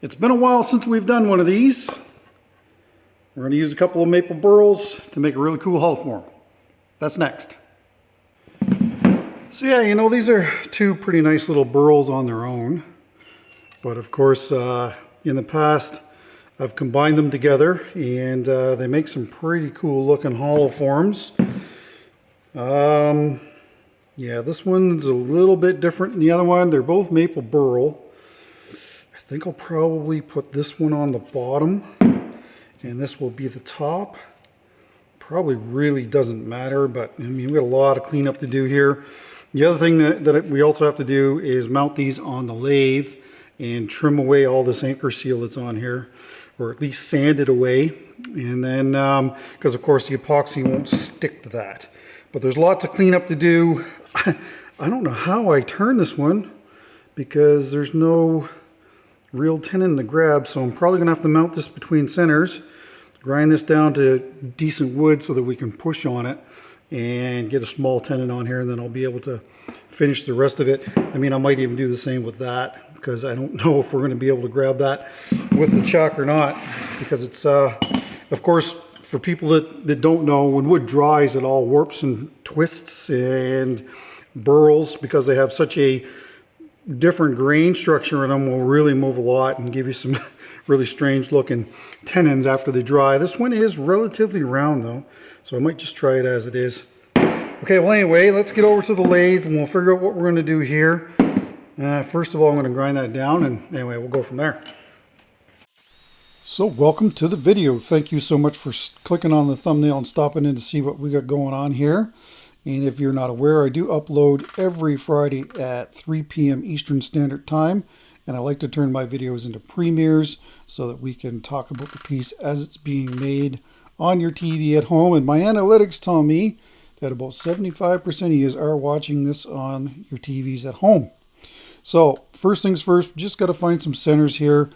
It's been a while since we've done one of these. We're going to use a couple of maple burls to make a really cool hull form. That's next. So yeah, you know, these are two pretty nice little burls on their own. But of course, in the past, I've combined them together and they make some pretty cool looking hollow forms. Yeah, this one's a little bit different than the other one. They're both maple burl. I think I'll probably put this one on the bottom and this will be the top. Probably really doesn't matter, but I mean, we got a lot of cleanup to do here. The other thing that we also have to do is mount these on the lathe and trim away all this anchor seal that's on here, or at least sand it away. And then, because of course the epoxy won't stick to that. But there's lots of cleanup to do. I don't know how I turn this one because there's no real tenon to grab, so I'm probably gonna have to mount this between centers, grind this down to decent wood so that we can push on it and get a small tenon on here, and then I'll be able to finish the rest of it. I mean, I might even do the same with that because I don't know if we're going to be able to grab that with the chuck or not, because it's of course, for people that don't know, when wood dries it all warps and twists, and burls, because they have such a different grain structure in them, will really move a lot and give you some really strange looking tenons after they dry. This one is relatively round though, so I might just try it as it is. Okay, well anyway, let's get over to the lathe and we'll figure out what we're going to do here. First of all, I'm going to grind that down, and anyway, we'll go from there. So welcome to the video. Thank you so much for clicking on the thumbnail and stopping in to see what we got going on here. And if you're not aware, I do upload every Friday at 3 p.m. Eastern Standard Time. And I like to turn my videos into premieres so that we can talk about the piece as it's being made on your TV at home. And my analytics tell me that about 75% of you are watching this on your TVs at home. So first things first, just got to find some centers here.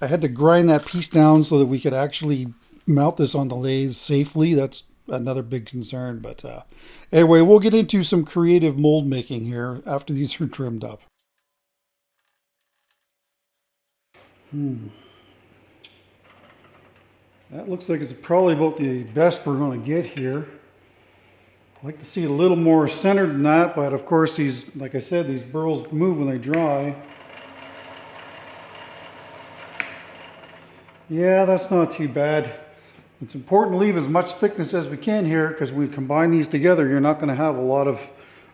I had to grind that piece down so that we could actually mount this on the lathe safely. That's another big concern, but anyway, we'll get into some creative mold making here after these are trimmed up. That looks like it's probably about the best we're going to get here. I'd like to see it a little more centered than that, but of course these, like I said, these burls move when they dry. Yeah, that's not too bad. It's important to leave as much thickness as we can here, because when we combine these together, you're not going to have a lot of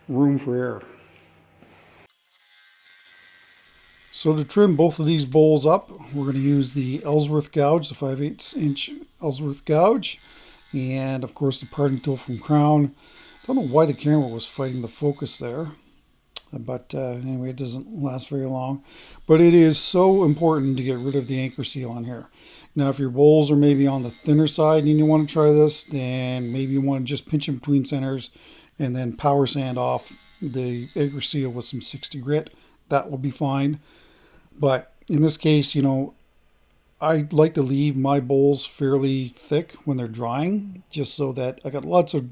room for error. So to trim both of these bowls up, we're going to use the Ellsworth gouge, the 5/8 inch Ellsworth gouge, and of course the parting tool from Crown. Don't know why the camera was fighting the focus there, but anyway, it doesn't last very long. But it is so important to get rid of the anchor seal on here. Now, if your bowls are maybe on the thinner side and you want to try this, then maybe you want to just pinch them between centers and then power sand off the anchor seal with some 60 grit. That will be fine. But in this case, you know, I like to leave my bowls fairly thick when they're drying, just so that I got lots of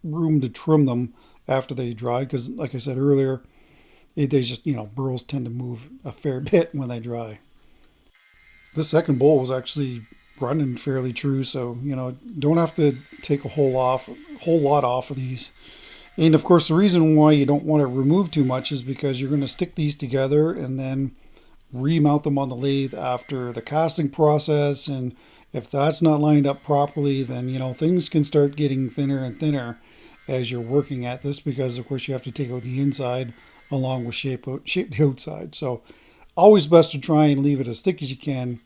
room to trim them after they dry, because like I said earlier, they just, you know, burls tend to move a fair bit when they dry. This second bowl was actually running fairly true, so you know, don't have to take a whole lot off of these. And of course, the reason why you don't want to remove too much is because you're going to stick these together and then remount them on the lathe after the casting process, and if that's not lined up properly, then you know, things can start getting thinner and thinner as you're working at this, because of course you have to take out the inside along with shape the outside. So always best to try and leave it as thick as you can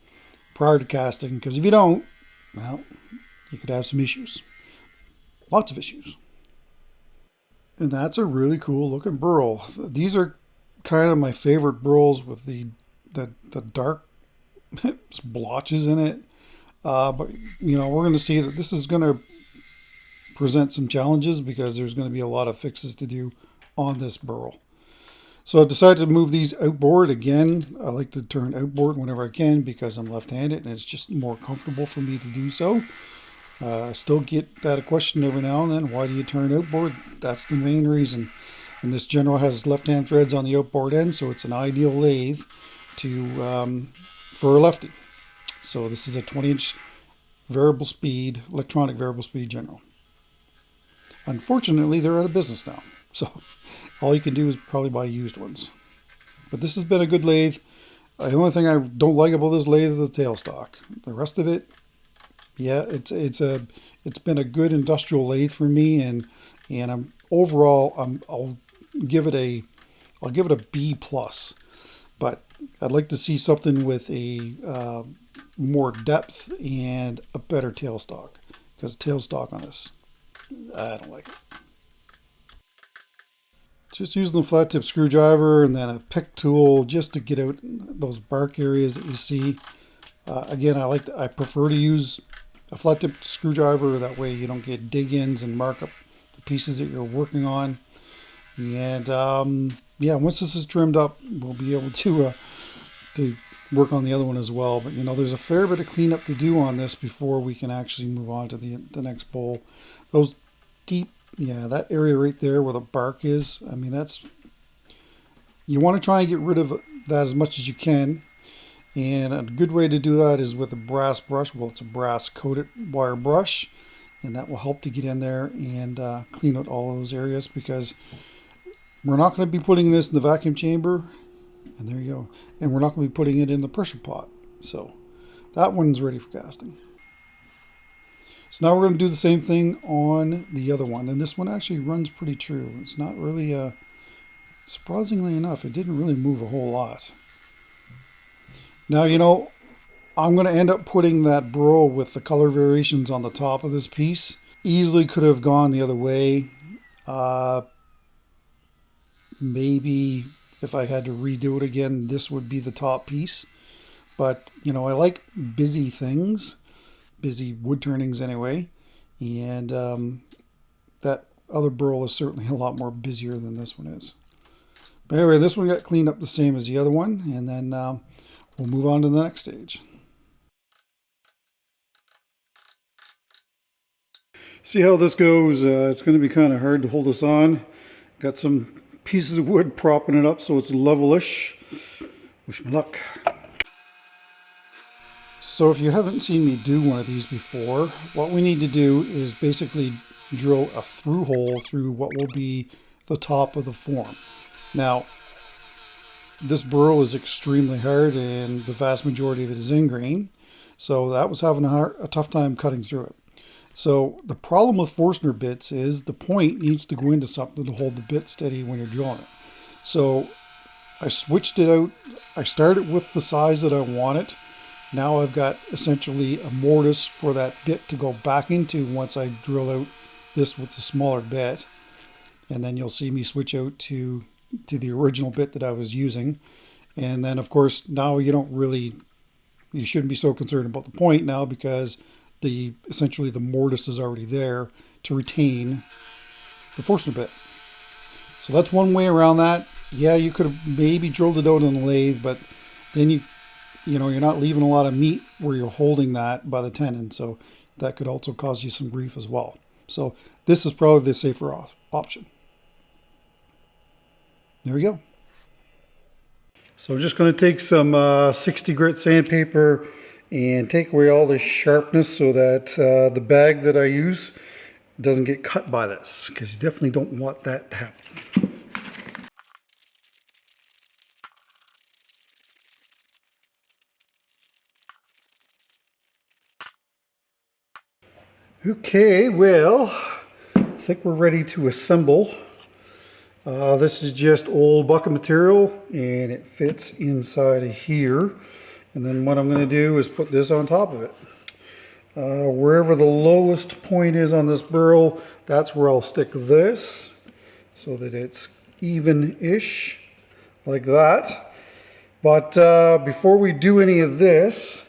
prior to casting, because if you don't, well, you could have some issues. Lots of issues. And that's a really cool looking burl. These are kind of my favorite burls with the dark blotches in it. But you know, we're going to see that this is going to present some challenges because there's going to be a lot of fixes to do on this burl. So I've decided to move these outboard again. I like to turn outboard whenever I can because I'm left-handed and it's just more comfortable for me to do so. I still get that question every now and then, why do you turn outboard? That's the main reason. And this general has left-hand threads on the outboard end, so it's an ideal lathe to for a lefty. So this is a 20-inch variable speed, electronic variable speed general. Unfortunately, they're out of business now. So all you can do is probably buy used ones. But this has been a good lathe. The only thing I don't like about this lathe is the tailstock. The rest of it, yeah, it's been a good industrial lathe for me, and I'll give it a B plus. But I'd like to see something with a more depth and a better tailstock, because tailstock on this, I don't like it. Just using the flat tip screwdriver and then a pick tool just to get out those bark areas that you see. Again, I prefer to use a flat tip screwdriver. That way you don't get dig-ins and mark up the pieces that you're working on. And yeah, once this is trimmed up, we'll be able to work on the other one as well. But there's a fair bit of cleanup to do on this before we can actually move on to the next bowl. Those deep, yeah, that area right there where the bark is, I mean, you want to try and get rid of that as much as you can. And a good way to do that is with a brass brush. Well, it's a brass coated wire brush, and that will help to get in there and clean out all those areas, because we're not going to be putting this in the vacuum chamber. And there you go. And we're not going to be putting it in the pressure pot. So that one's ready for casting. So now we're going to do the same thing on the other one. And this one actually runs pretty true. It's not really, surprisingly enough, it didn't really move a whole lot. Now, I'm going to end up putting that burl with the color variations on the top of this piece. Easily could have gone the other way. Maybe if I had to redo it again, this would be the top piece. But, I like busy things. Busy wood turnings anyway, and that other burl is certainly a lot more busier than this one is. But anyway, this one got cleaned up the same as the other one, and then we'll move on to the next stage. See how this goes. It's going to be kind of hard to hold this on. Got some pieces of wood propping it up so it's levelish. Wish me luck. So if you haven't seen me do one of these before, what we need to do is basically drill a through hole through what will be the top of the form. Now, this burl is extremely hard and the vast majority of it is ingrain, so that was having a tough time cutting through it. So the problem with Forstner bits is the point needs to go into something to hold the bit steady when you're drilling it. So I switched it out. I started with the size that I want it. Now I've got essentially a mortise for that bit to go back into once I drill out this with the smaller bit. And then you'll see me switch out to the original bit that I was using. And then of course now you shouldn't be so concerned about the point now, because essentially the mortise is already there to retain the Forstner bit. So that's one way around that. Yeah, you could have maybe drilled it out on the lathe, but then you're not leaving a lot of meat where you're holding that by the tenon, so that could also cause you some grief as well. So this is probably the safer option. There we go. So I'm just going to take some 60 grit sandpaper and take away all the sharpness so that the bag that I use doesn't get cut by this, because you definitely don't want that to happen. Okay, well, I think we're ready to assemble. This is just old bucket material and it fits inside of here. And then what I'm going to do is put this on top of it. Wherever the lowest point is on this burl, that's where I'll stick this so that it's even-ish, like that. But before we do any of this,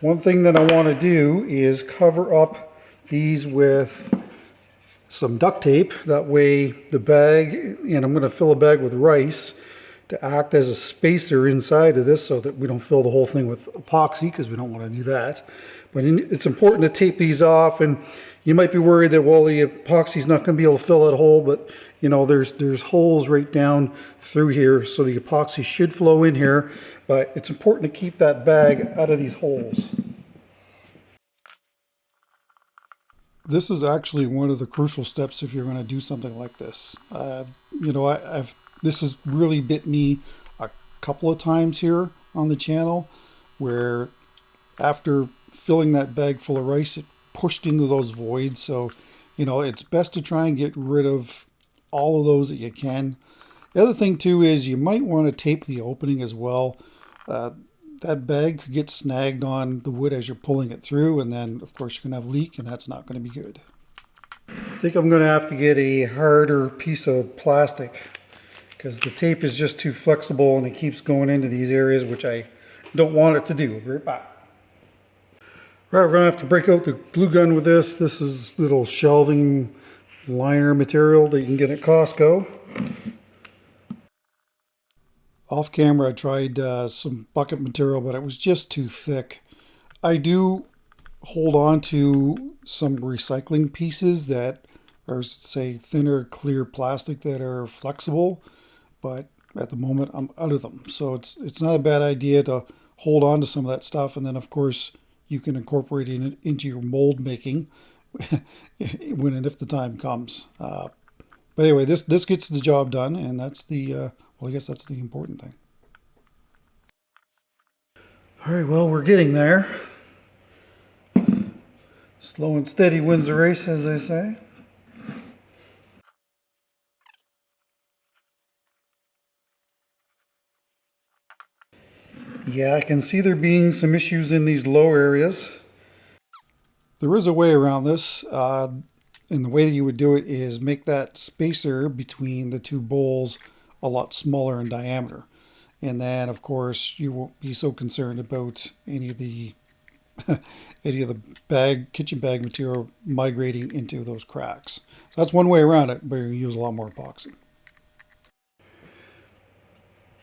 one thing that I want to do is cover up these with some duct tape. That way the bag, and I'm going to fill a bag with rice to act as a spacer inside of this so that we don't fill the whole thing with epoxy, because we don't want to do that. But it's important to tape these off, and You might be worried that, well, the epoxy's not going to be able to fill that hole, but you know, there's holes right down through here, so the epoxy should flow in here, but it's important to keep that bag out of these holes. This is actually one of the crucial steps if you're going to do something like this. You know, this has really bit me a couple of times here on the channel, where after filling that bag full of rice, it pushed into those voids. So, you know, it's best to try and get rid of all of those that you can. The other thing too is you might want to tape the opening as well. That bag could get snagged on the wood as you're pulling it through, and then of course you're going to have a leak, and that's not going to be good. I think I'm going to have to get a harder piece of plastic because the tape is just too flexible and it keeps going into these areas, which I don't want it to do. Right back. Right, we're going to have to break out the glue gun with this. This is little shelving liner material that you can get at Costco. Off camera I tried some bucket material, but it was just too thick. I do hold on to some recycling pieces that are, say, thinner clear plastic that are flexible, but at the moment I'm out of them. So it's not a bad idea to hold on to some of that stuff, and then of course you can incorporate it into your mold making when and if the time comes. But anyway, this gets the job done, and that's the well, I guess that's the important thing. All right, well, we're getting there. Slow and steady wins the race, as they say. Yeah, I can see there being some issues in these low areas. There is a way around this, and the way that you would do it is make that spacer between the two bowls a lot smaller in diameter. And then, of course, you won't be so concerned about any of the kitchen bag material migrating into those cracks. So that's one way around it, but you use a lot more epoxy.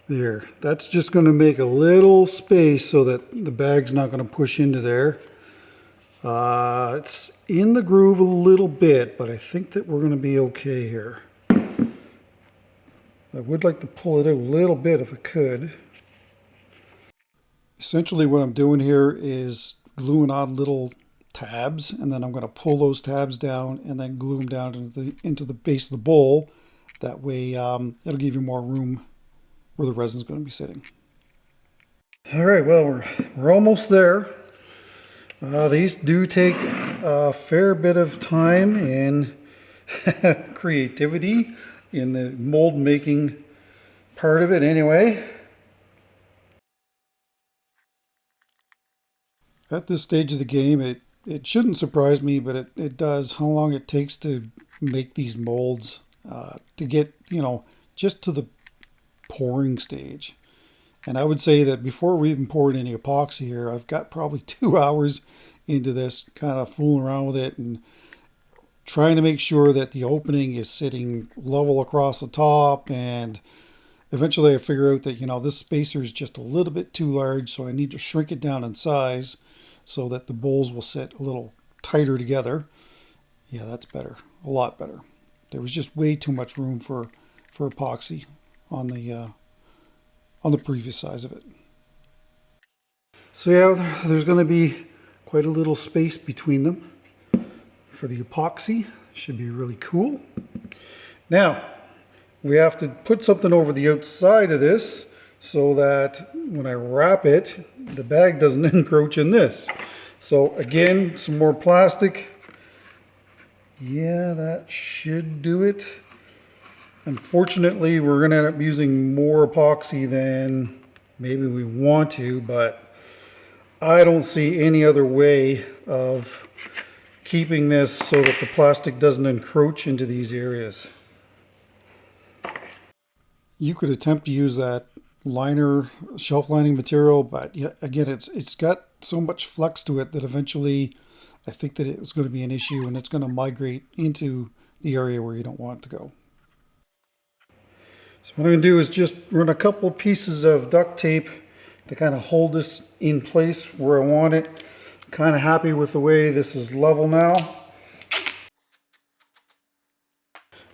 There, that's just going to make a little space so that the bag's not going to push into there. It's in the groove a little bit, but I think that we're going to be okay here. I would like to pull it out a little bit if I could. Essentially what I'm doing here is gluing on little tabs, and then I'm going to pull those tabs down and then glue them down into the base of the bowl. That way it'll give you more room where the resin is going to be sitting. All right, well, we're almost there. These do take a fair bit of time and creativity in the mold making part of it anyway. At this stage of the game, it shouldn't surprise me, but it does how long it takes to make these molds to get, you know, just to the pouring stage. And I would say that before we even poured any epoxy here, I've got probably 2 hours into this, kind of fooling around with it and trying to make sure that the opening is sitting level across the top. And eventually I figure out that, you know, this spacer is just a little bit too large, so I need to shrink it down in size so that the bowls will sit a little tighter together. Yeah, that's better, a lot better. There was just way too much room for epoxy on the previous size of it. So yeah, there's going to be quite a little space between them for the epoxy. Should be really cool. Now, we have to put something over the outside of this so that when I wrap it, the bag doesn't encroach in this. So again, some more plastic. Yeah, that should do it. Unfortunately, we're going to end up using more epoxy than maybe we want to, but I don't see any other way of keeping this so that the plastic doesn't encroach into these areas. You could attempt to use that liner, shelf lining material, but again, it's got so much flex to it that eventually I think that it's going to be an issue, and it's going to migrate into the area where you don't want it to go. So what I'm going to do is just run a couple of pieces of duct tape to kind of hold this in place where I want it. I'm kind of happy with the way this is level now.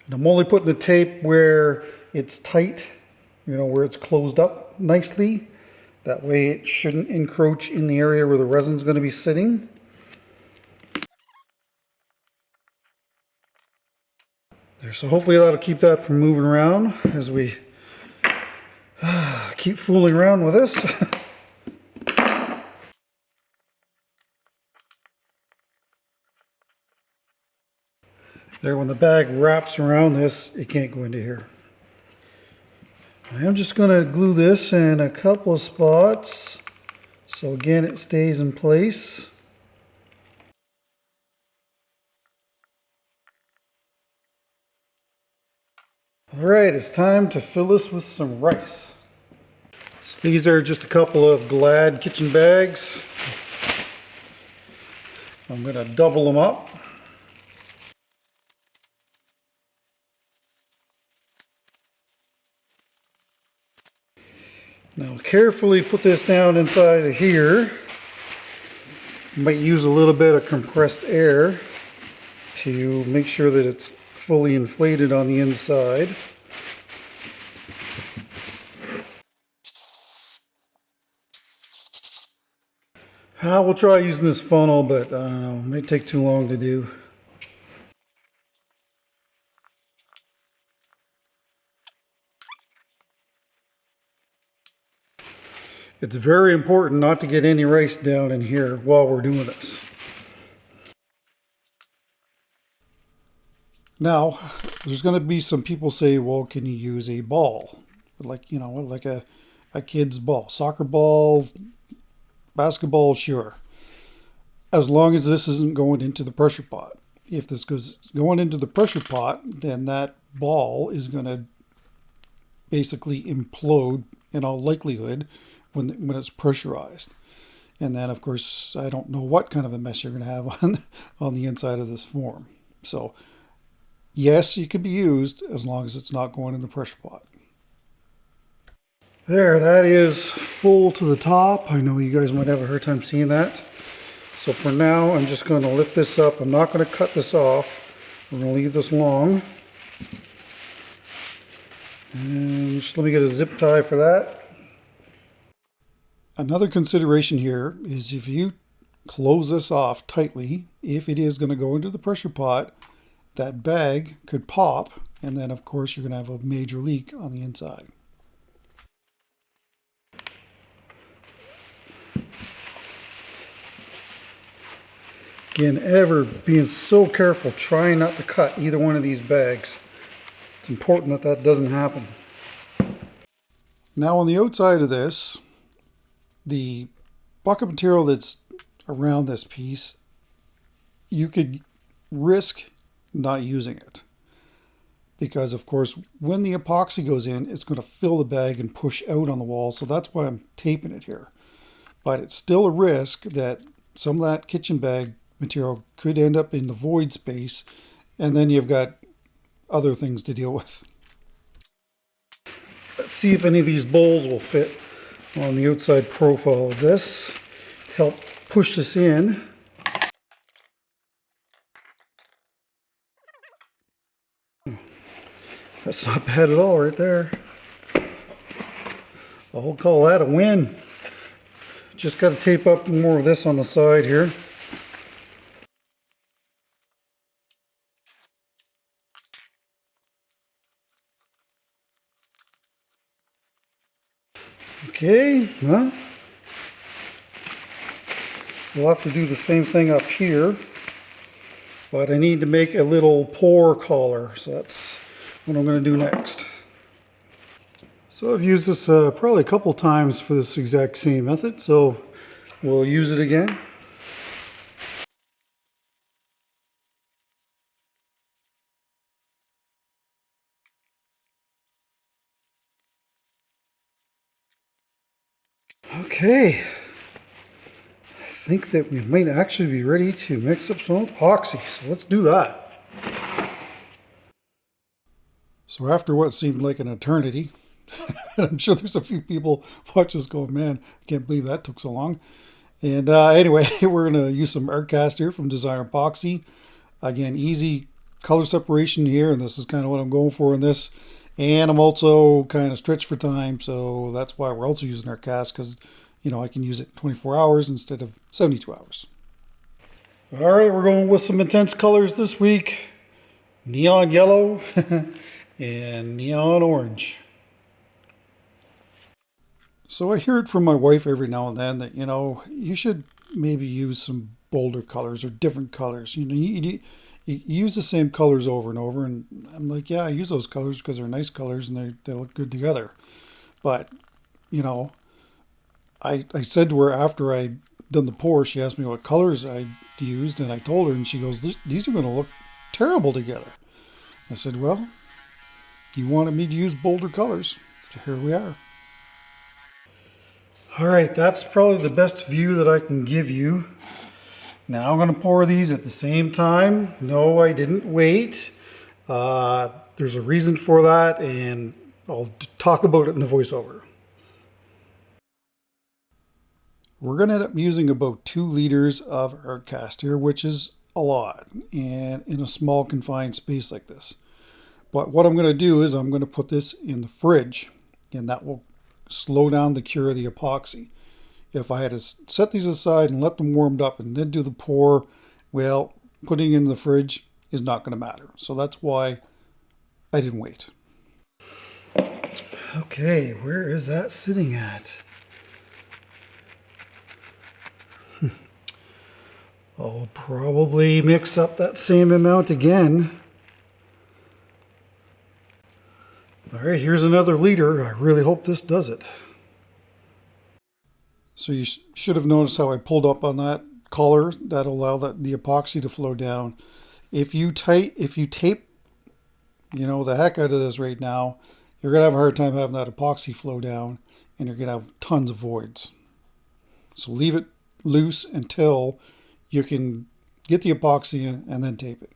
And I'm only putting the tape where it's tight, you know, where it's closed up nicely. That way it shouldn't encroach in the area where the resin's going to be sitting. There, so hopefully that'll keep that from moving around as we keep fooling around with this. There, when the bag wraps around this, it can't go into here. I'm just going to glue this in a couple of spots so again it stays in place. Alright, it's time to fill this with some rice. So these are just a couple of Glad kitchen bags. I'm going to double them up. Now carefully put this down inside of here. You might use a little bit of compressed air to make sure that it's fully inflated on the inside. We'll try using this funnel, but I don't know, it may take too long to do. It's very important not to get any rice down in here while we're doing this. Now, there's going to be some people say, well, can you use a ball? Like, you know, like a kid's ball. Soccer ball, basketball, sure. As long as this isn't going into the pressure pot. If this goes going into the pressure pot, then that ball is going to basically implode in all likelihood when it's pressurized. And then, of course, I don't know what kind of a mess you're going to have on the inside of this form. So, yes, it can be used as long as it's not going in the pressure pot. There, that is full to the top. I know you guys might have a hard time seeing that. So for now, I'm just going to lift this up. I'm not going to cut this off. We're going to leave this long. And just let me get a zip tie for that. Another consideration here is if you close this off tightly, if it is going to go into the pressure pot, that bag could pop, and then of course you're going to have a major leak on the inside. Again, ever being so careful, trying not to cut either one of these bags. It's important that that doesn't happen. Now on the outside of this, the bucket material that's around this piece, you could risk not using it. Because of course, when the epoxy goes in, it's going to fill the bag and push out on the wall. So that's why I'm taping it here. But it's still a risk that some of that kitchen bag material could end up in the void space, and then you've got other things to deal with. Let's see if any of these bowls will fit on the outside profile of this. Help push this in. That's not bad at all right there. I'll call that a win. Just got to tape up more of this on the side here. Okay, well, we'll have to do the same thing up here, but I need to make a little pour collar, so that's what I'm going to do next. So I've used this probably a couple times for this exact same method, so we'll use it again. Okay, I think that we might actually be ready to mix up some epoxy, so let's do that. So after what seemed like an eternity, I'm sure there's a few people watching this going, man, I can't believe that took so long. And anyway, we're going to use some Art Cast here from Designer Epoxy. Again, easy color separation here, and this is kind of what I'm going for in this. And I'm also kind of stretched for time, so that's why we're also using our cast, because, you know, I can use it 24 hours instead of 72 hours. All right, we're going with some intense colors this week. Neon yellow and neon orange. So I hear it from my wife every now and then that, you know, you should maybe use some bolder colors or different colors. You know, you use the same colors over and over. And I'm like, yeah, I use those colors because they're nice colors and they look good together. But, you know, I said to her after I'd done the pour, she asked me what colors I used, and I told her, and she goes, these are going to look terrible together. I said, well, you wanted me to use bolder colors, so here we are. All right, that's probably the best view that I can give you. Now I'm going to pour these at the same time. No, I didn't wait. There's a reason for that, and I'll talk about it in the voiceover. We're going to end up using about 2 liters of our cast here, which is a lot, and in a small confined space like this. But what I'm going to do is I'm going to put this in the fridge, and that will slow down the cure of the epoxy. If I had to set these aside and let them warm up and then do the pour, well, putting it in the fridge is not going to matter. So that's why I didn't wait. Okay, where is that sitting at? I'll probably mix up that same amount again. All right, here's another liter. I really hope this does it. So you should have noticed how I pulled up on that collar that allow the epoxy to flow down. If you tape, you know, the heck out of this right now, you're gonna have a hard time having that epoxy flow down, and you're gonna have tons of voids. So leave it loose until you can get the epoxy in and then tape it.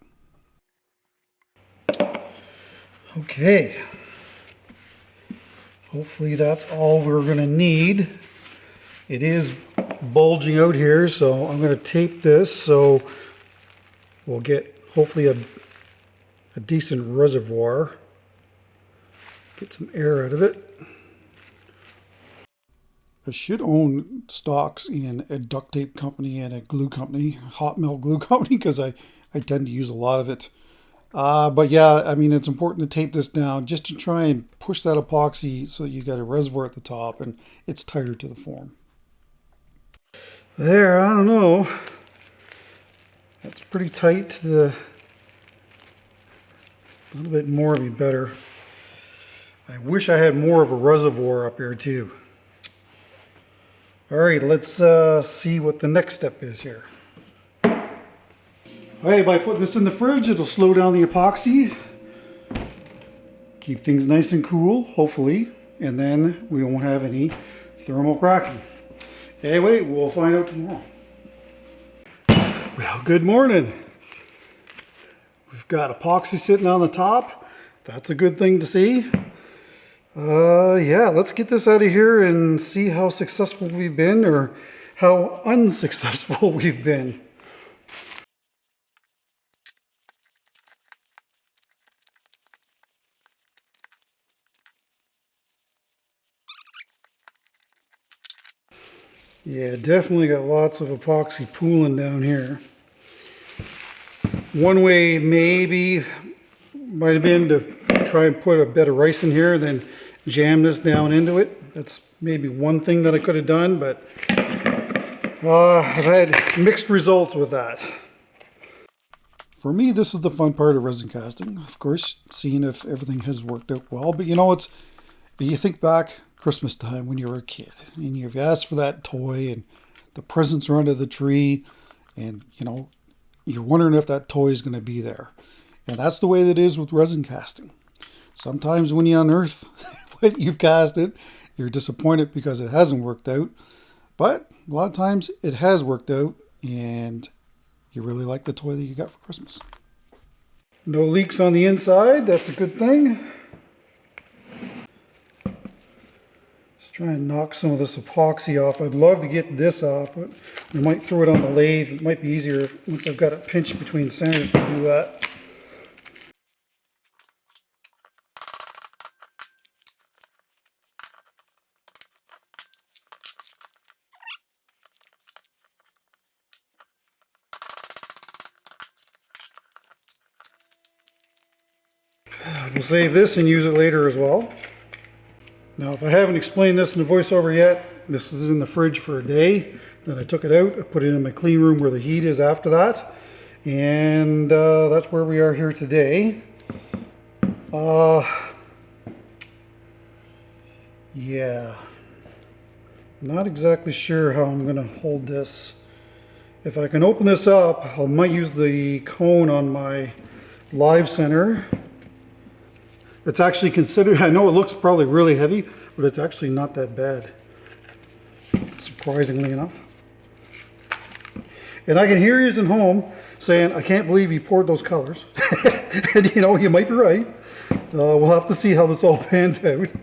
Okay. Hopefully that's all we're gonna need. It is bulging out here, so I'm going to tape this so we'll get hopefully a decent reservoir. Get some air out of it. I should own stocks in a duct tape company and a glue company, hot melt glue company, because I tend to use a lot of it. But yeah, I mean, it's important to tape this down just to try and push that epoxy so you got a reservoir at the top and it's tighter to the form. There, I don't know. That's pretty tight. A little bit more would be better. I wish I had more of a reservoir up here too. All right, let's see what the next step is here. All right, by putting this in the fridge, it'll slow down the epoxy. Keep things nice and cool, hopefully, and then we won't have any thermal cracking. Anyway, we'll find out tomorrow. Well, good morning. We've got epoxy sitting on the top. That's a good thing to see. Yeah, let's get this out of here and see how successful we've been or how unsuccessful we've been. Yeah, definitely got lots of epoxy pooling down here. One way maybe might have been to try and put a bed of rice in here, then jam this down into it. That's maybe one thing that I could have done, but I've had mixed results with that. For me, this is the fun part of resin casting. Of course, seeing if everything has worked out well. But you know, you think back Christmas time when you were a kid and you've asked for that toy and the presents are under the tree and, you know, you're wondering if that toy is going to be there. And that's the way that it is with resin casting. Sometimes when you unearth what you've casted, you're disappointed because it hasn't worked out. But a lot of times it has worked out and you really like the toy that you got for Christmas. No leaks on the inside, that's a good thing. Let's try and knock some of this epoxy off. I'd love to get this off, but I might throw it on the lathe. It might be easier once I've got it pinched between centers to do that. We'll save this and use it later as well. Now, if I haven't explained this in the voiceover yet, this is in the fridge for a day. Then I took it out, I put it in my clean room where the heat is after that. And that's where we are here today. Yeah, not exactly sure how I'm going to hold this. If I can open this up, I might use the cone on my live center. It's actually considered, I know it looks probably really heavy, but it's actually not that bad, surprisingly enough. And I can hear you at home saying, I can't believe you poured those colors. And you know, you might be right. We'll have to see how this all pans out.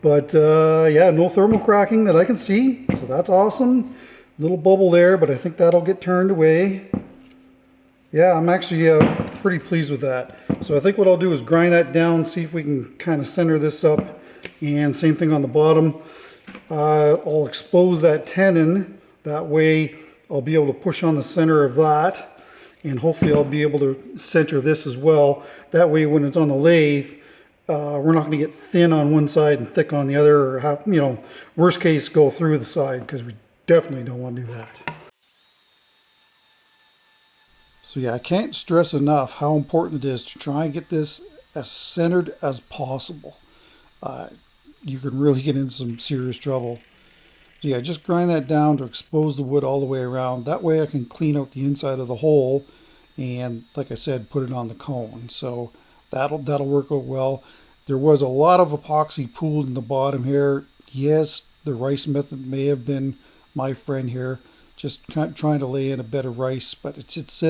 But yeah, no thermal cracking that I can see, so that's awesome. Little bubble there, but I think that'll get turned away. Yeah, I'm actually pretty pleased with that. So I think what I'll do is grind that down, see if we can kind of center this up. And same thing on the bottom. I'll expose that tenon. That way I'll be able to push on the center of that. And hopefully I'll be able to center this as well. That way when it's on the lathe, we're not going to get thin on one side and thick on the other, or have, you know, worst case, go through the side, because we definitely don't want to do that. So yeah, I can't stress enough how important it is to try and get this as centered as possible. You can really get into some serious trouble. So yeah, just grind that down to expose the wood all the way around. That way I can clean out the inside of the hole and, like I said, put it on the cone. So that'll work out well. There was a lot of epoxy pooled in the bottom here. Yes, the rice method may have been my friend here, just trying to lay in a bed of rice, but it's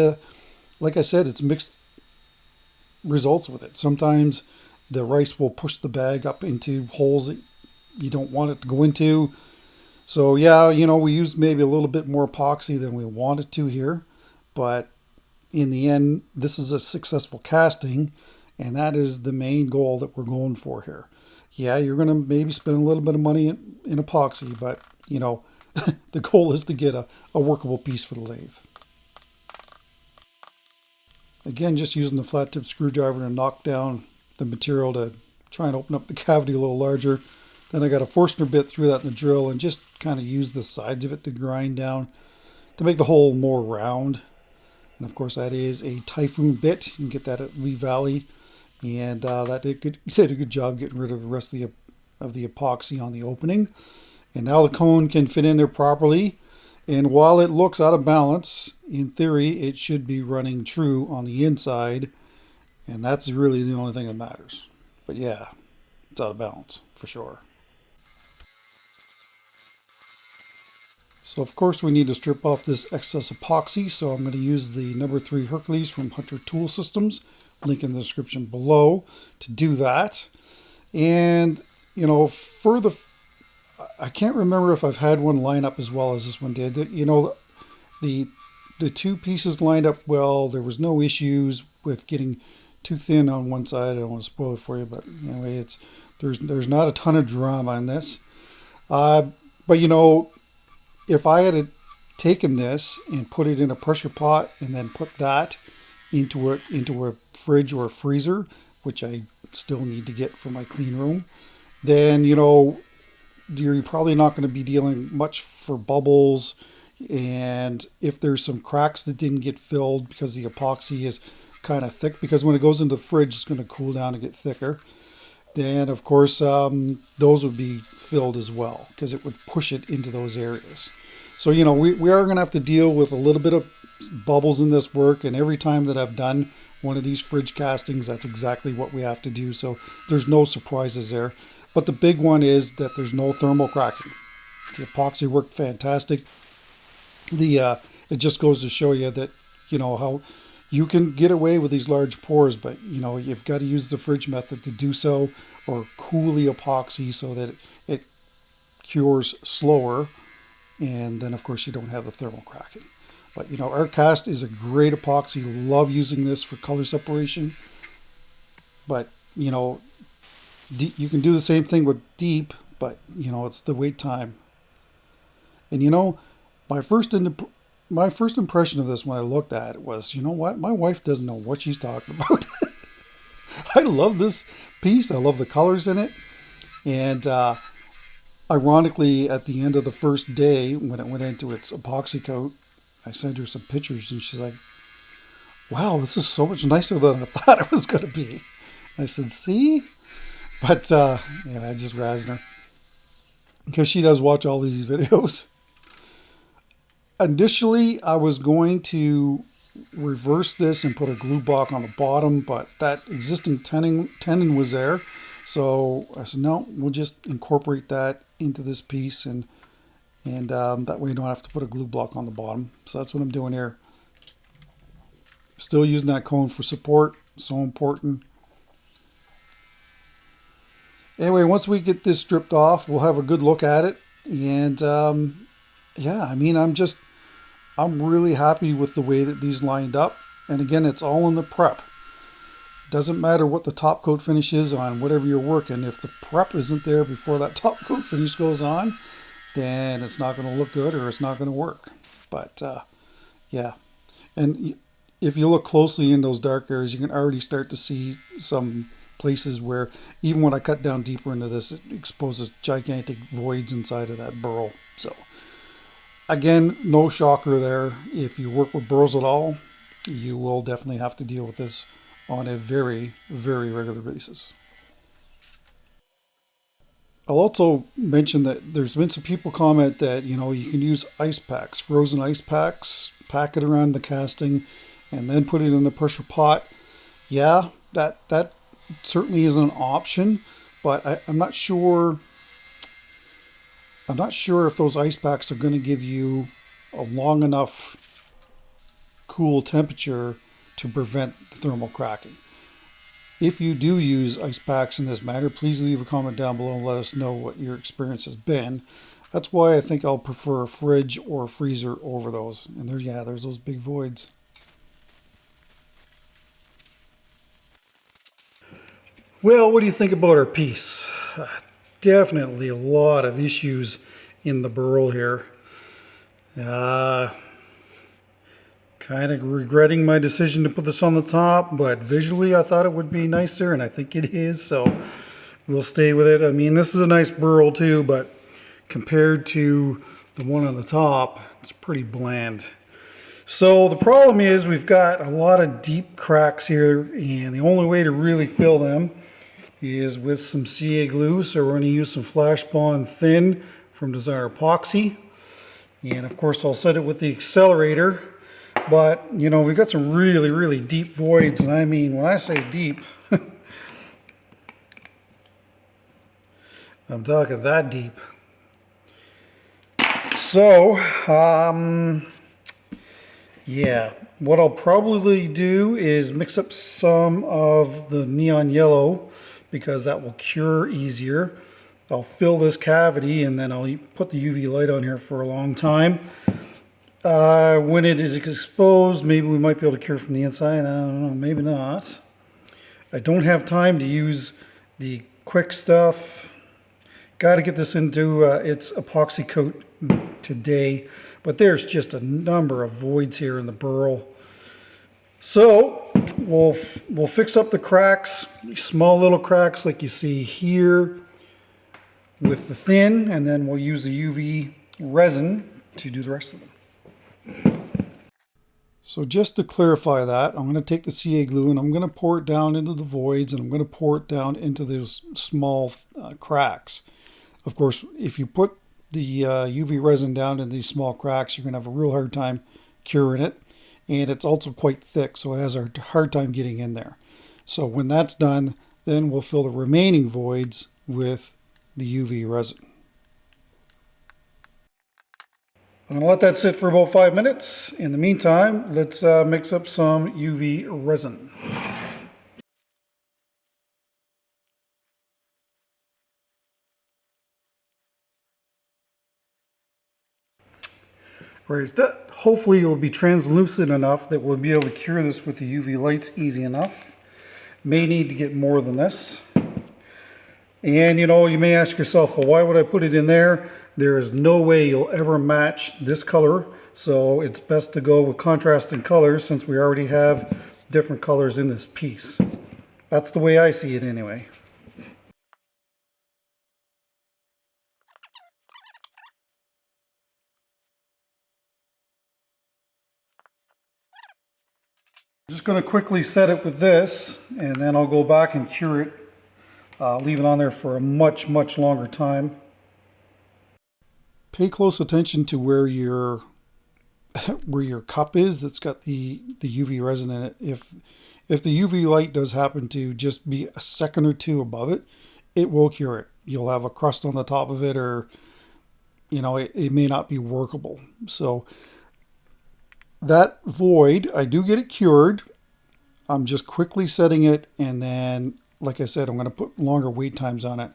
like I said, it's mixed results with it. Sometimes the rice will push the bag up into holes that you don't want it to go into. So yeah, you know, we used maybe a little bit more epoxy than we wanted to here, but in the end, this is a successful casting, and that is the main goal that we're going for here. Yeah, you're going to maybe spend a little bit of money in epoxy, but you know, the goal is to get a workable piece for the lathe. Again, just using the flat tip screwdriver to knock down the material to try and open up the cavity a little larger. Then I got a Forstner bit through that in the drill and just kind of use the sides of it to grind down to make the hole more round. And of course that is a Typhoon bit. You can get that at Lee Valley. And that did a good job getting rid of the rest of the epoxy on the opening. And now the cone can fit in there properly. And while it looks out of balance, in theory, it should be running true on the inside. And that's really the only thing that matters. But yeah, it's out of balance for sure. So of course we need to strip off this excess epoxy. So I'm going to use the number 3 Hercules from Hunter Tool Systems. Link in the description below to do that. And you know, I can't remember if I've had one line up as well as this one did. You know, the two pieces lined up well. There was no issues with getting too thin on one side. I don't want to spoil it for you, but anyway, there's not a ton of drama in this. But you know, if I had taken this and put it in a pressure pot and then put that into a fridge or a freezer, which I still need to get for my clean room, then you know, you're probably not going to be dealing much for bubbles. And if there's some cracks that didn't get filled because the epoxy is kind of thick, because when it goes into the fridge it's going to cool down and get thicker, then of course those would be filled as well, because it would push it into those areas. So you know, we are going to have to deal with a little bit of bubbles in this work, and every time that I've done one of these fridge castings, that's exactly what we have to do. So there's no surprises there. But the big one is that there's no thermal cracking. The epoxy worked fantastic. It just goes to show you that, you know, how you can get away with these large pours, but you know, you've got to use the fridge method to do so, or cool the epoxy so that it cures slower, and then of course you don't have the thermal cracking. But you know, Artcast is a great epoxy. Love using this for color separation. But you know, you can do the same thing with deep, but you know, it's the wait time. And you know, my first impression of this when I looked at it was, you know what, my wife doesn't know what she's talking about. I love this piece. I love the colors in it. And ironically, at the end of the first day, when it went into its epoxy coat, I sent her some pictures and she's like, wow, this is so much nicer than I thought it was going to be. I said, see? But yeah, I just razzed her because she does watch all these videos. Initially, I was going to reverse this and put a glue block on the bottom, but that existing tenon was there. So I said, no, we'll just incorporate that into this piece, and that way you don't have to put a glue block on the bottom. So that's what I'm doing here. Still using that cone for support, so important. Anyway, once we get this stripped off, we'll have a good look at it. And yeah, I mean, I'm really happy with the way that these lined up. And again, it's all in the prep. Doesn't matter what the top coat finish is on whatever you're working. If the prep isn't there before that top coat finish goes on, then it's not going to look good or it's not going to work. But yeah, and if you look closely in those dark areas, you can already start to see some places where even when I cut down deeper into this, it exposes gigantic voids inside of that burl. So again, no shocker there. If you work with burls at all, you will definitely have to deal with this on a very, very regular basis. I'll also mention that there's been some people comment that, you know, you can use ice packs, frozen ice packs, pack it around the casting, and then put it in the pressure pot. Yeah, that certainly is an option, but I'm not sure. I'm not sure if those ice packs are going to give you a long enough cool temperature to prevent thermal cracking. If you do use ice packs in this matter, please leave a comment down below and let us know what your experience has been. That's why I think I'll prefer a fridge or a freezer over those. And there, yeah, there's those big voids. Well, what do you think about our piece? Definitely a lot of issues in the burl here. Kind of regretting my decision to put this on the top, but visually I thought it would be nicer, and I think it is, so we'll stay with it. I mean, this is a nice burl too, but compared to the one on the top, it's pretty bland. So the problem is we've got a lot of deep cracks here, and the only way to really fill them is with some CA glue. So we're going to use some Flash Bond Thin from Desire Epoxy, and of course I'll set it with the accelerator. But you know, we've got some really, really deep voids, and I mean, when I say deep, I'm talking that deep. So yeah, what I'll probably do is mix up some of the neon yellow because that will cure easier. I'll fill this cavity and then I'll put the UV light on here for a long time. When it is exposed, maybe we might be able to cure from the inside. I don't know, maybe not. I don't have time to use the quick stuff. Got to get this into its epoxy coat today. But there's just a number of voids here in the burl. So we'll fix up the cracks, small little cracks like you see here with the thin, and then we'll use the UV resin to do the rest of them. So just to clarify that, I'm going to take the CA glue and I'm going to pour it down into the voids, and I'm going to pour it down into those small cracks. Of course, if you put the UV resin down in these small cracks, you're going to have a real hard time curing it. And it's also quite thick, so it has a hard time getting in there. So when that's done, then we'll fill the remaining voids with the UV resin. I'm going to let that sit for about 5 minutes. In the meantime, let's mix up some UV resin. Right, that hopefully it will be translucent enough that we'll be able to cure this with the UV lights easy enough. May need to get more than this. And you know, you may ask yourself, well, why would I put it in there? There is no way you'll ever match this color, so it's best to go with contrasting colors since we already have different colors in this piece. That's the way I see it anyway. I'm just going to quickly set it with this, and then I'll go back and cure it, leave it on there for a much longer time. Pay close attention to where your cup is that's got the UV resin in it. If the UV light does happen to just be a second or two above it, it will cure it. You'll have a crust on the top of it, or it may not be workable. So that void, I do get it cured. I'm just quickly setting it, and then, like I said, I'm going to put longer wait times on it.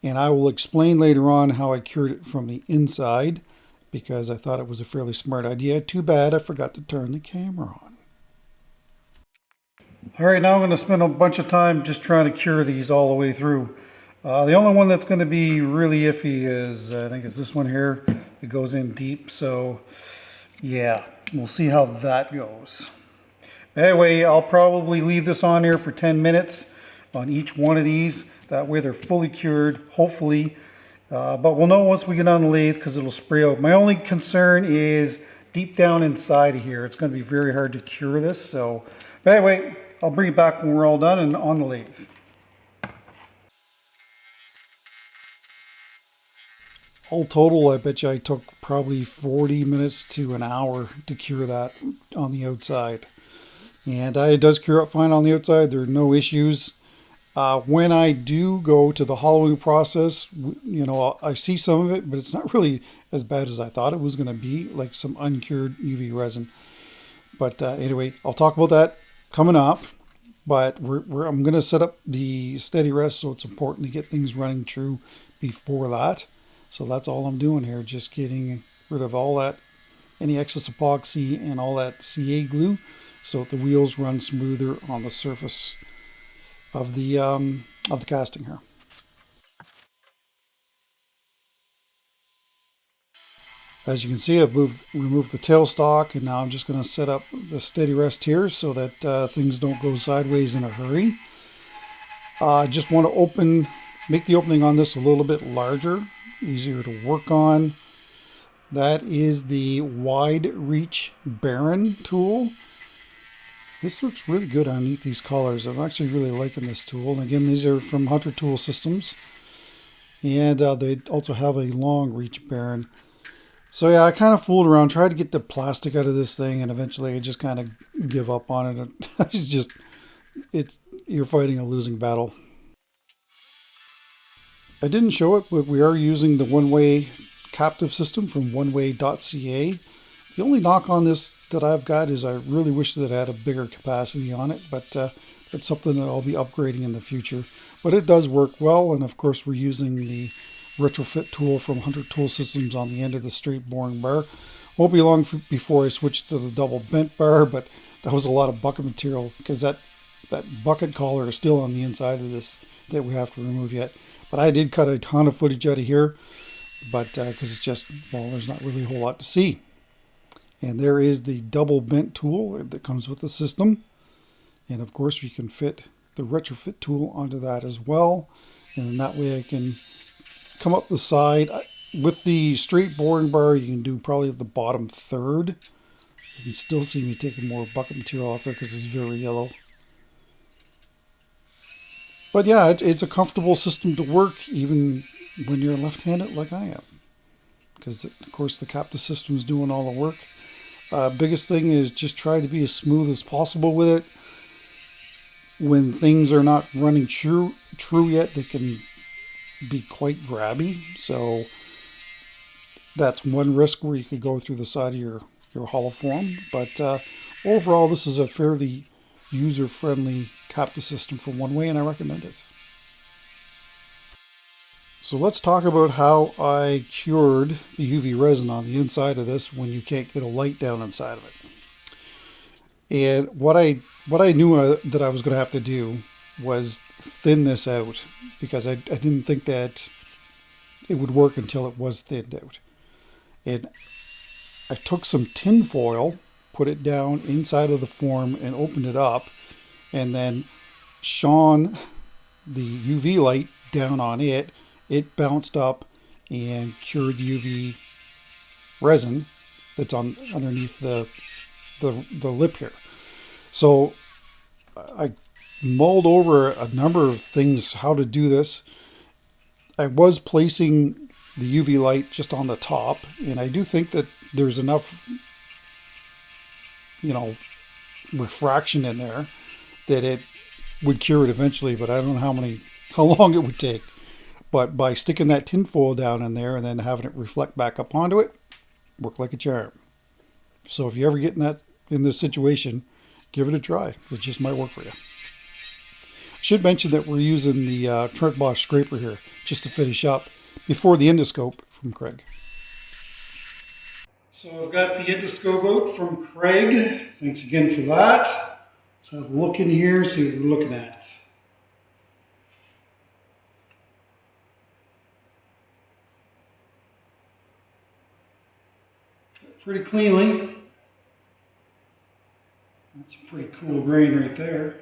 And I will explain later on how I cured it from the inside, because I thought it was a fairly smart idea. Too bad I forgot to turn the camera on. All right, now I'm going to spend a bunch of time just trying to cure these all the way through. The only one that's going to be really iffy is, I think it's this one here. It goes in deep, so yeah, we'll see how that goes. Anyway, I'll probably leave this on here for 10 minutes on each one of these. That way they're fully cured, hopefully. But we'll know once we get on the lathe because it'll spray out. My only concern is deep down inside of here. It's going to be very hard to cure this. So, but anyway, I'll bring it back when we're all done and on the lathe. All total, I bet you I took probably 40 minutes to an hour to cure that on the outside. And it does cure up fine on the outside. There are no issues. When I do go to the hollowing process, I see some of it, but it's not really as bad as I thought it was going to be, like some uncured UV resin. But anyway, I'll talk about that coming up. But I'm going to set up the steady rest, so it's important to get things running true before that. So that's all I'm doing here, just getting rid of all that, any excess epoxy and all that CA glue, so that the wheels run smoother on the surface of the casting here. As you can see, I've removed the tailstock, and now I'm just going to set up the steady rest here so that things don't go sideways in a hurry. I just want to make the opening on this a little bit larger, easier to work on. That is the Wide Reach Baron tool. This looks really good underneath these collars. I'm actually really liking this tool. And again, these are from Hunter Tool Systems. And they also have a long reach Baron. So yeah, I kind of fooled around, tried to get the plastic out of this thing, and eventually I just kind of give up on it. You're fighting a losing battle. I didn't show it, but we are using the one-way captive system from oneway.ca. The only knock on this that I've got is I really wish that it had a bigger capacity on it, but that's something that I'll be upgrading in the future. But it does work well, and of course we're using the retrofit tool from Hunter Tool Systems on the end of the straight boring bar. Won't be long before I switch to the double bent bar, but that was a lot of bucket material because that bucket collar is still on the inside of this that we have to remove yet. But I did cut a ton of footage out of here, but because it's just, well, there's not really a whole lot to see. And there is the double bent tool that comes with the system. And of course we can fit the retrofit tool onto that as well. And that way I can come up the side. With the straight boring bar, you can do probably the bottom third. You can still see me taking more bucket material off there because it's very yellow. But yeah, it's a comfortable system to work even when you're left-handed like I am. Because of course the captive system is doing all the work. Biggest thing is just try to be as smooth as possible with it. When things are not running true yet, they can be quite grabby. So that's one risk where you could go through the side of your hollow form. But overall, this is a fairly user-friendly captive system from One Way, and I recommend it. So let's talk about how I cured the UV resin on the inside of this when you can't get a light down inside of it. And what I knew that I was going to have to do was thin this out, because I didn't think that it would work until it was thinned out. And I took some tin foil, put it down inside of the form and opened it up, and then shone the UV light down on it, it bounced up and cured the UV resin that's on underneath the lip here. So I mulled over a number of things how to do this. I was placing the UV light just on the top, and I do think that there's enough, refraction in there that it would cure it eventually, but I don't know how long it would take. But by sticking that tinfoil down in there and then having it reflect back up onto it, worked like a charm. So if you ever get in this situation, give it a try. It just might work for you. I should mention that we're using the Trent Bosch scraper here just to finish up before the endoscope from Craig. So I've got the endoscope out from Craig. Thanks again for that. Let's have a look in here, see what we're looking at. Pretty cleanly. That's a pretty cool grain right there.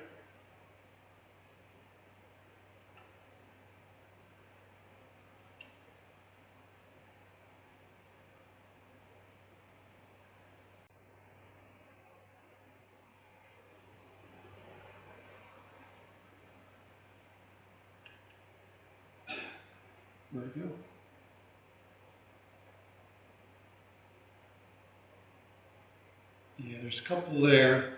There we go. Yeah, there's a couple there.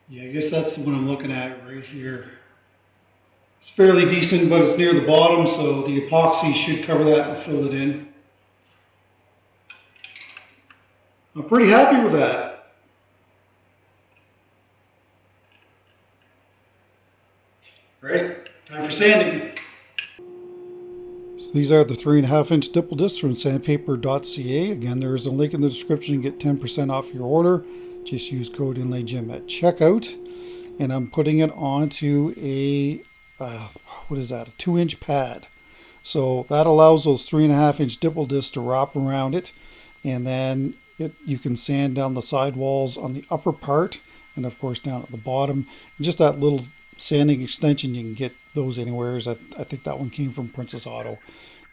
Yeah, I guess that's the one I'm looking at right here. It's fairly decent, but it's near the bottom, so the epoxy should cover that and fill it in. I'm pretty happy with that. All right, time for sanding. So these are the 3.5-inch dipple discs from sandpaper.ca. Again, there is a link in the description to get 10% off your order. Just use code INLAYJIM at checkout. And I'm putting it onto a, what is that, a 2-inch pad. So that allows those 3.5-inch dipple discs to wrap around it. And then you can sand down the sidewalls on the upper part and of course down at the bottom. And just that little sanding extension, you can get those anywhere. I think that one came from Princess Auto.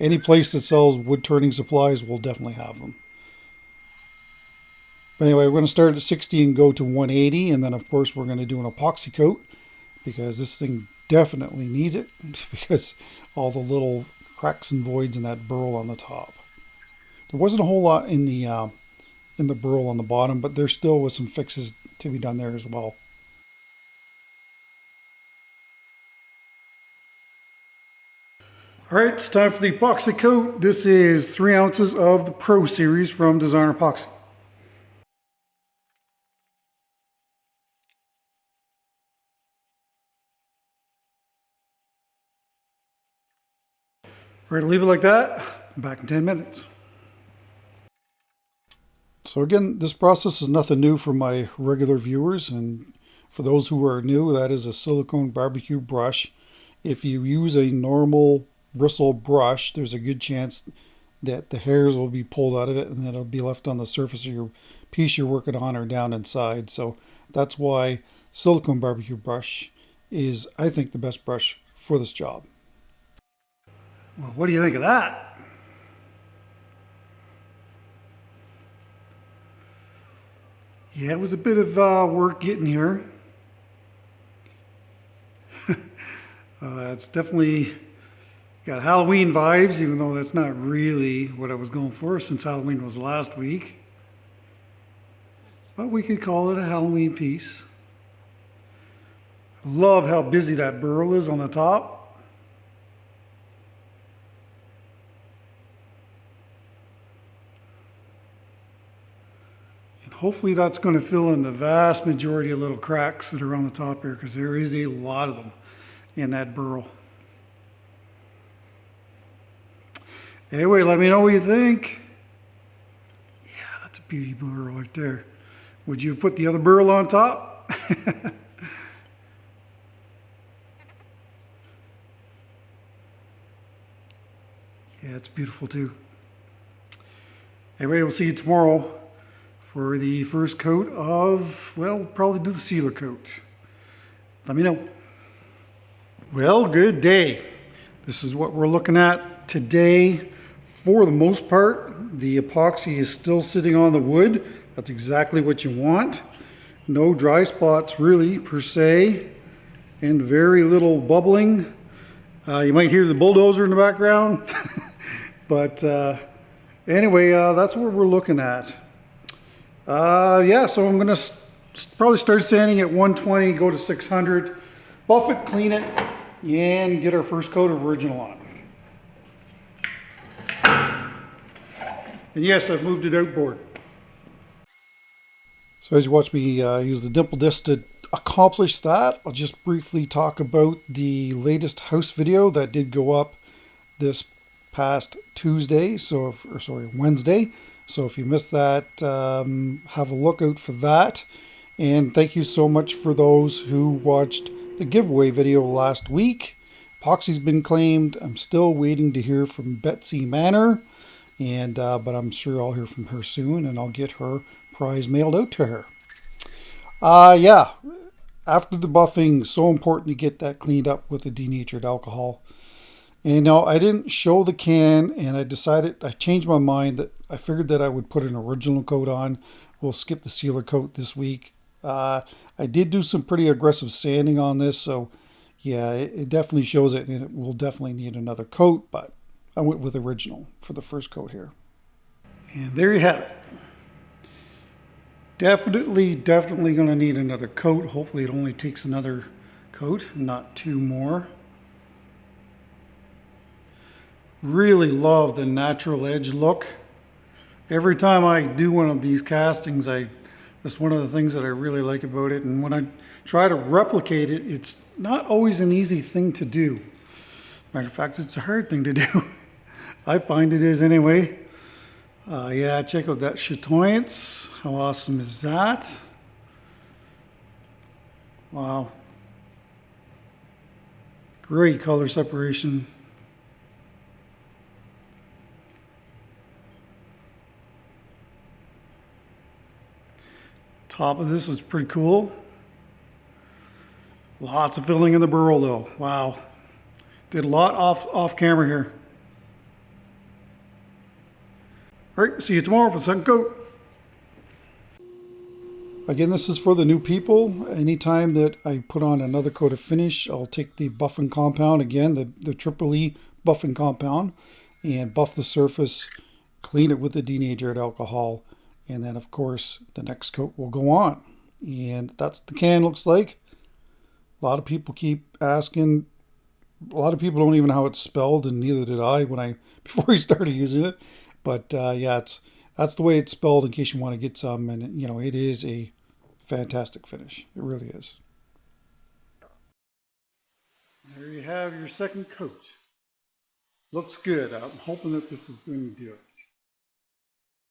Any place that sells wood turning supplies will definitely have them. But anyway, we're going to start at 60 and go to 180, and then of course we're going to do an epoxy coat because this thing definitely needs it because all the little cracks and voids in that burl on the top. There wasn't a whole lot in the burl on the bottom, but there still was some fixes to be done there as well. All right, it's time for the epoxy coat. This is 3 ounces of the Pro Series from Designer Epoxy. All right, leave it like that. Back in 10 minutes. So again, this process is nothing new for my regular viewers, and for those who are new, that is a silicone barbecue brush. If you use a normal bristle brush, there's a good chance that the hairs will be pulled out of it and it'll be left on the surface of your piece you're working on or down inside. So that's why silicone barbecue brush is, I think, the best brush for this job. Well, what do you think of that? Yeah, it was a bit of work getting here. It's definitely got Halloween vibes, even though that's not really what I was going for since Halloween was last week. But we could call it a Halloween piece. I love how busy that burl is on the top. And hopefully that's going to fill in the vast majority of little cracks that are on the top here, because there is a lot of them in that burl. Anyway, let me know what you think. Yeah, that's a beauty burl right there. Would you have put the other burl on top? Yeah, it's beautiful too. Anyway, we'll see you tomorrow for the first coat of, well, probably do the sealer coat. Let me know. Well, good day. This is what we're looking at today. For the most part, the epoxy is still sitting on the wood. That's exactly what you want. No dry spots really per se, and very little bubbling. You might hear the bulldozer in the background, but anyway, that's what we're looking at. Yeah, so I'm gonna probably start sanding at 120, go to 600, buff it, clean it, and get our first coat of original on it. And yes, I've moved it outboard. So as you watch me use the dimple disc to accomplish that, I'll just briefly talk about the latest house video that did go up this past Tuesday, Wednesday. So if you missed that, have a look out for that. And thank you so much for those who watched the giveaway video last week. Epoxy's been claimed. I'm still waiting to hear from Betsy Manor, and but I'm sure I'll hear from her soon, and I'll get her prize mailed out to her. Yeah, after the buffing, so important to get that cleaned up with a denatured alcohol. And now I didn't show the can, and I changed my mind that I figured that I would put an original coat on. We'll skip the sealer coat this week. I did do some pretty aggressive sanding on this, so yeah, it definitely shows it, and it will definitely need another coat, but I went with original for the first coat here. And there you have it. Definitely going to need another coat. Hopefully it only takes another coat, not two more. Really love the natural edge look. Every time I do one of these castings, that's one of the things that I really like about it. And when I try to replicate it, it's not always an easy thing to do. Matter of fact, it's a hard thing to do. I find it is anyway. Yeah, check out that chatoyance. How awesome is that? Wow. Great color separation. Top of this is pretty cool. Lots of filling in the burl though. Wow. Did a lot off camera here. All right, see you tomorrow for the second coat. Again, this is for the new people. Anytime that I put on another coat of finish, I'll take the buffing compound again, the Triple E buffing compound, and buff the surface, clean it with the denatured alcohol, and then of course the next coat will go on. And that's the can looks like. A lot of people keep asking. A lot of people don't even know how it's spelled, and neither did I before I started using it. But yeah, that's the way it's spelled in case you want to get some. And you know, it is a fantastic finish. It really is. There you have your second coat. Looks good. I'm hoping that this is going to do it.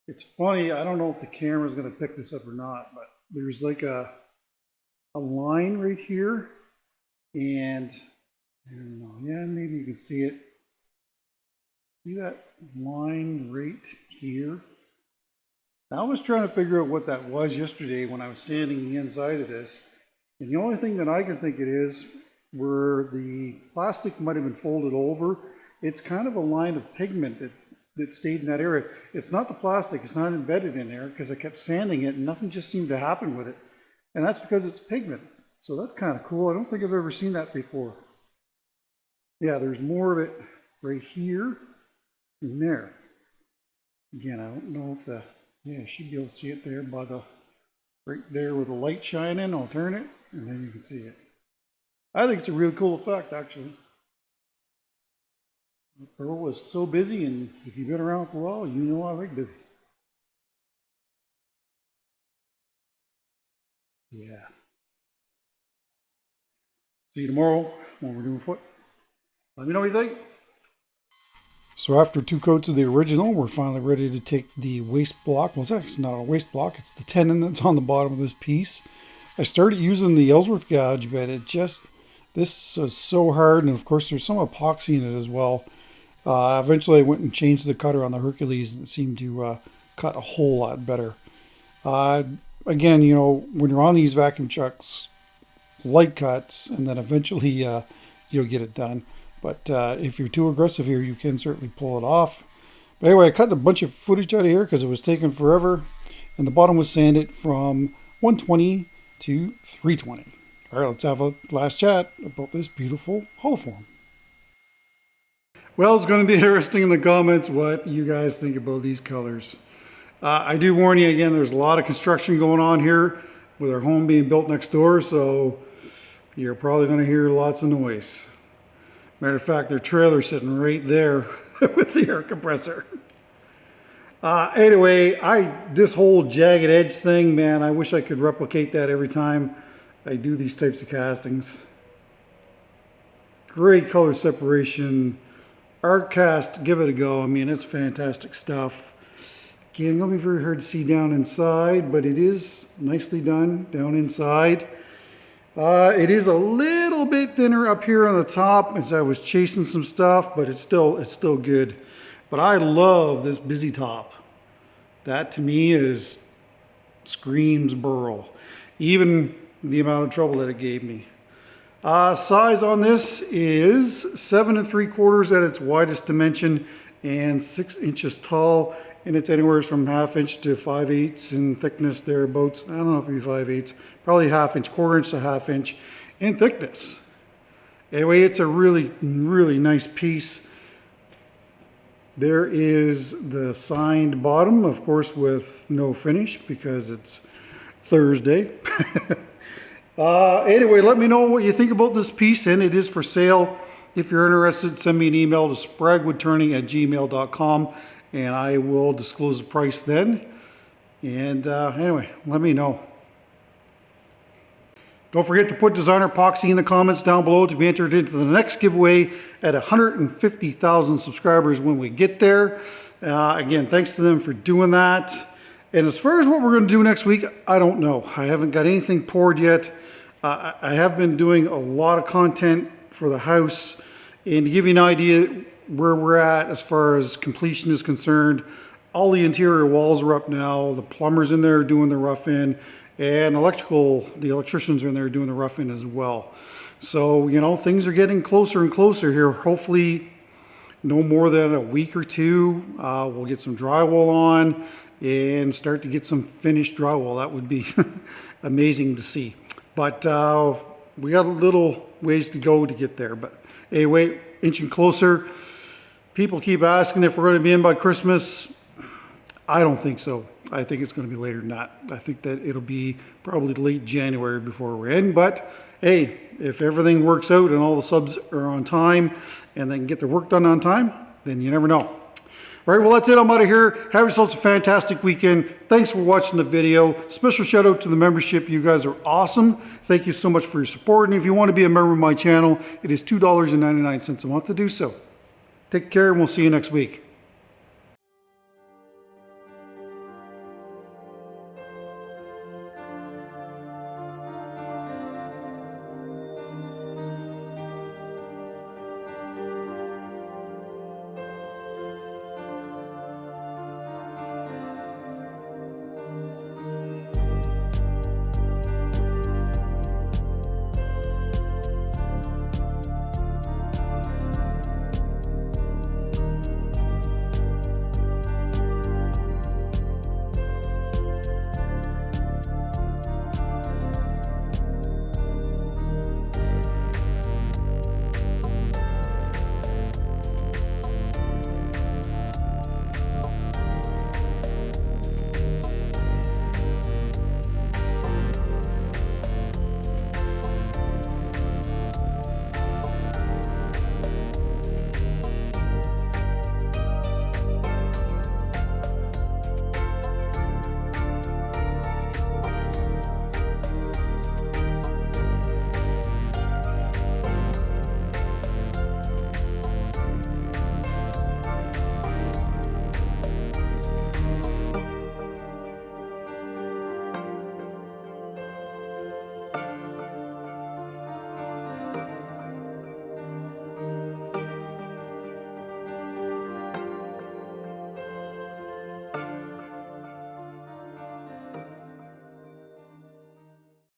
It's funny, I don't know if the camera is going to pick this up or not, but there's like a line right here, and I don't know, yeah, maybe you can see it. See that line right here? I was trying to figure out what that was yesterday when I was sanding the inside of this, and the only thing that I can think it is where the plastic might have been folded over. It's kind of a line of pigment that stayed in that area. It's not the plastic, it's not embedded in there, because I kept sanding it and nothing just seemed to happen with it. And that's because it's pigment. So that's kind of cool. I don't think I've ever seen that before. Yeah, there's more of it right here and there. Again, I don't know if yeah, you should be able to see it there by right there with the light shining. I'll turn it and then you can see it. I think it's a really cool effect, actually. Earl was so busy, and if you've been around for a while, you know I like busy. Yeah. See you tomorrow when we're doing foot. Let me know what you think. So after two coats of the original, we're finally ready to take the waste block. Well, it's actually not a waste block. It's the tenon that's on the bottom of this piece. I started using the Ellsworth gouge, but this is so hard. And of course, there's some epoxy in it as well. Eventually I went and changed the cutter on the Hercules, and it seemed to cut a whole lot better. Again, you know, when you're on these vacuum chucks, light cuts, and then eventually you'll get it done. But if you're too aggressive here, you can certainly pull it off. But anyway, I cut a bunch of footage out of here because it was taking forever. And the bottom was sanded from 120 to 320. All right, let's have a last chat about this beautiful holoform. Well, it's going to be interesting in the comments what you guys think about these colors. I do warn you again, there's a lot of construction going on here with our home being built next door, so you're probably going to hear lots of noise. Matter of fact, their trailer's sitting right there with the air compressor. Anyway, this whole jagged edge thing, man, I wish I could replicate that every time I do these types of castings. Great color separation. Art cast, give it a go. I mean, it's fantastic stuff. Again, it's going to be very hard to see down inside, but it is nicely done down inside. It is a little bit thinner up here on the top as I was chasing some stuff, but it's still good. But I love this busy top. That to me screams Burl. Even the amount of trouble that it gave me. Size on this is 7 3/4 at its widest dimension and 6 inches tall, and it's anywhere from 1/2 inch to 5/8 in thickness thereabouts. I don't know if it'd be 5/8, probably 1/2 inch, 1/4 inch to 1/2 inch in thickness. Anyway, it's a really, really nice piece. There is the signed bottom, of course, with no finish because it's Thursday. Anyway, let me know what you think about this piece, and it is for sale. If you're interested, send me an email to spraguewoodturning@gmail.com, and I will disclose the price then. And anyway, let me know. Don't forget to put designer epoxy in the comments down below to be entered into the next giveaway at 150,000 subscribers when we get there. Again, thanks to them for doing that. And as far as what we're going to do next week, I don't know. I haven't got anything poured yet. I have been doing a lot of content for the house. And to give you an idea where we're at as far as completion is concerned, all the interior walls are up now. The plumber's in there doing the rough in. And the electricians are in there doing the rough in as well. So, you know, things are getting closer and closer here. Hopefully, no more than a week or two, we'll get some drywall on and start to get some finished drywall. That would be amazing to see. But we got a little ways to go to get there. But anyway, inching closer. People keep asking if we're going to be in by Christmas. I don't think so. I think it's going to be later than that. I think that it'll be probably late January before we're in. But hey, if everything works out and all the subs are on time and they can get their work done on time, then you never know. All right, well, that's it. I'm out of here. Have yourselves a fantastic weekend. Thanks for watching the video. Special shout out to the membership. You guys are awesome. Thank you so much for your support. And if you want to be a member of my channel, it is $2.99 a month to do so. Take care, and we'll see you next week.